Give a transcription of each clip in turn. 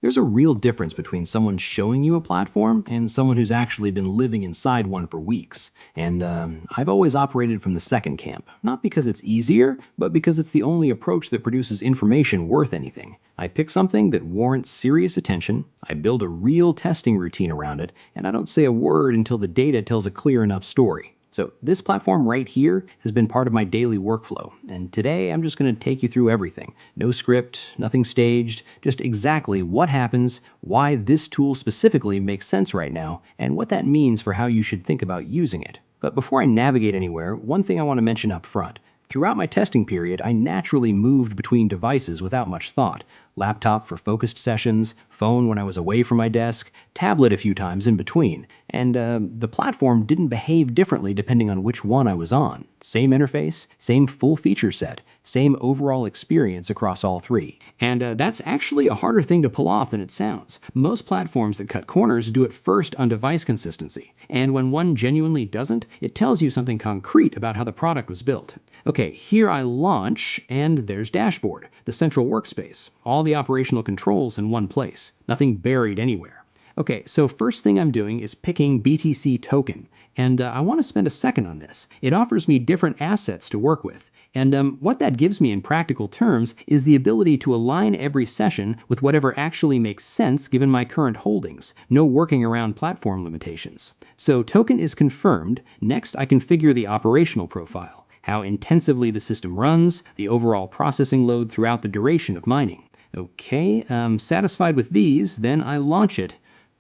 There's a real difference between someone showing you a platform and someone who's actually been living inside one for weeks. And I've always operated from the second camp, not because it's easier, but because it's the only approach that produces information worth anything. I pick something that warrants serious attention, I build a real testing routine around it, and I don't say a word until the data tells a clear enough story. So this platform right here has been part of my daily workflow, and today I'm just going to take you through everything. No script, nothing staged, just exactly what happens, why this tool specifically makes sense right now, and what that means for how you should think about using it. But before I navigate anywhere, one thing I want to mention up front. Throughout my testing period, I naturally moved between devices without much thought. Laptop for focused sessions, phone when I was away from my desk, tablet a few times in between. And the platform didn't behave differently depending on which one I was on. Same interface, same full feature set, same overall experience across all three. And that's actually a harder thing to pull off than it sounds. Most platforms that cut corners do it first on device consistency. And when one genuinely doesn't, it tells you something concrete about how the product was built. Okay, here I launch, and there's Dashboard, the central workspace. All the operational controls in one place, nothing buried anywhere. Okay, so first thing I'm doing is picking BTC token, and I want to spend a second on this. It offers me different assets to work with, and what that gives me in practical terms is the ability to align every session with whatever actually makes sense given my current holdings, no working around platform limitations. So token is confirmed. Next, I configure the operational profile, how intensively the system runs, the overall processing load throughout the duration of mining. Okay, satisfied with these, then I launch it.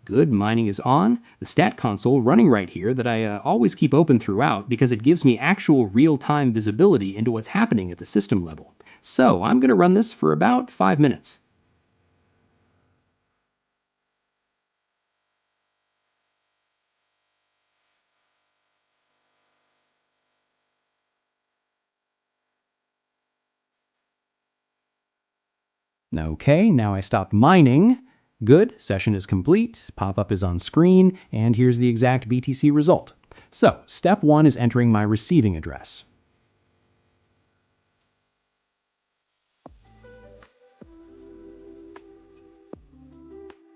Good, mining is on. The stat console running right here that I always keep open throughout because it gives me actual real-time visibility into what's happening at the system level. So I'm going to run this for about 5 minutes. Okay, now I stop mining. Good, session is complete, pop-up is on screen, and here's the exact BTC result. So, step one is entering my receiving address.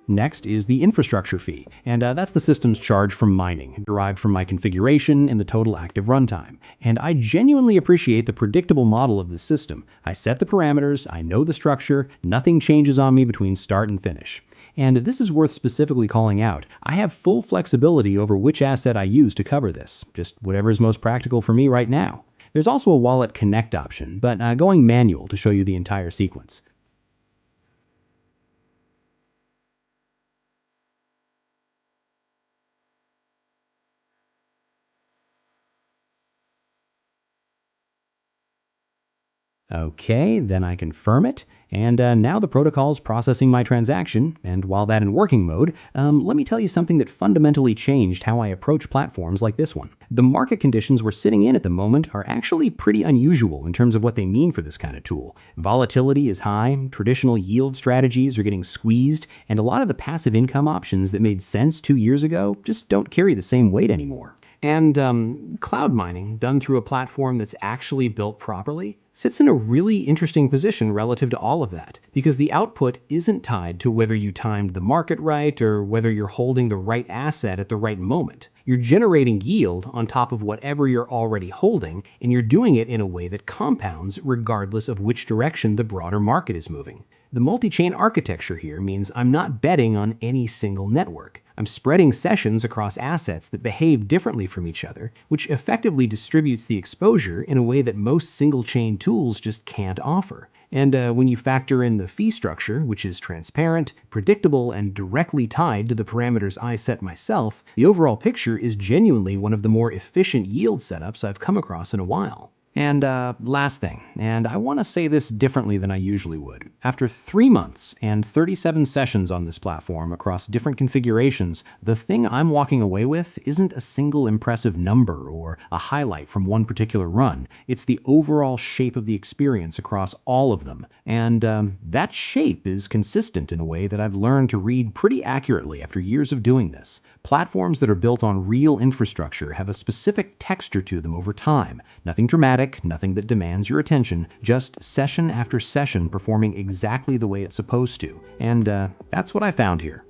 Next is the infrastructure fee, and that's the system's charge from mining, derived from my configuration and the total active runtime. And I genuinely appreciate the predictable model of this system. I set the parameters, I know the structure, nothing changes on me between start and finish. And this is worth specifically calling out. I have full flexibility over which asset I use to cover this, just whatever is most practical for me right now. There's also a wallet connect option, but going manual to show you the entire sequence. Okay, then I confirm it, and now the protocol is processing my transaction, and while that in working mode, let me tell you something that fundamentally changed how I approach platforms like this one. The market conditions we're sitting in at the moment are actually pretty unusual in terms of what they mean for this kind of tool. Volatility is high, traditional yield strategies are getting squeezed, and a lot of the passive income options that made sense 2 years ago just don't carry the same weight anymore. And cloud mining, done through a platform that's actually built properly, sits in a really interesting position relative to all of that, because the output isn't tied to whether you timed the market right or whether you're holding the right asset at the right moment. You're generating yield on top of whatever you're already holding, and you're doing it in a way that compounds regardless of which direction the broader market is moving. The multi-chain architecture here means I'm not betting on any single network. I'm spreading sessions across assets that behave differently from each other, which effectively distributes the exposure in a way that most single-chain tools just can't offer. And when you factor in the fee structure, which is transparent, predictable, and directly tied to the parameters I set myself, the overall picture is genuinely one of the more efficient yield setups I've come across in a while. And last thing, and I want to say this differently than I usually would. After 3 months and 37 sessions on this platform across different configurations, the thing I'm walking away with isn't a single impressive number or a highlight from one particular run. It's the overall shape of the experience across all of them. And that shape is consistent in a way that I've learned to read pretty accurately after years of doing this. Platforms that are built on real infrastructure have a specific texture to them over time. Nothing dramatic, static, nothing that demands your attention, just session after session performing exactly the way it's supposed to. And that's what I found here.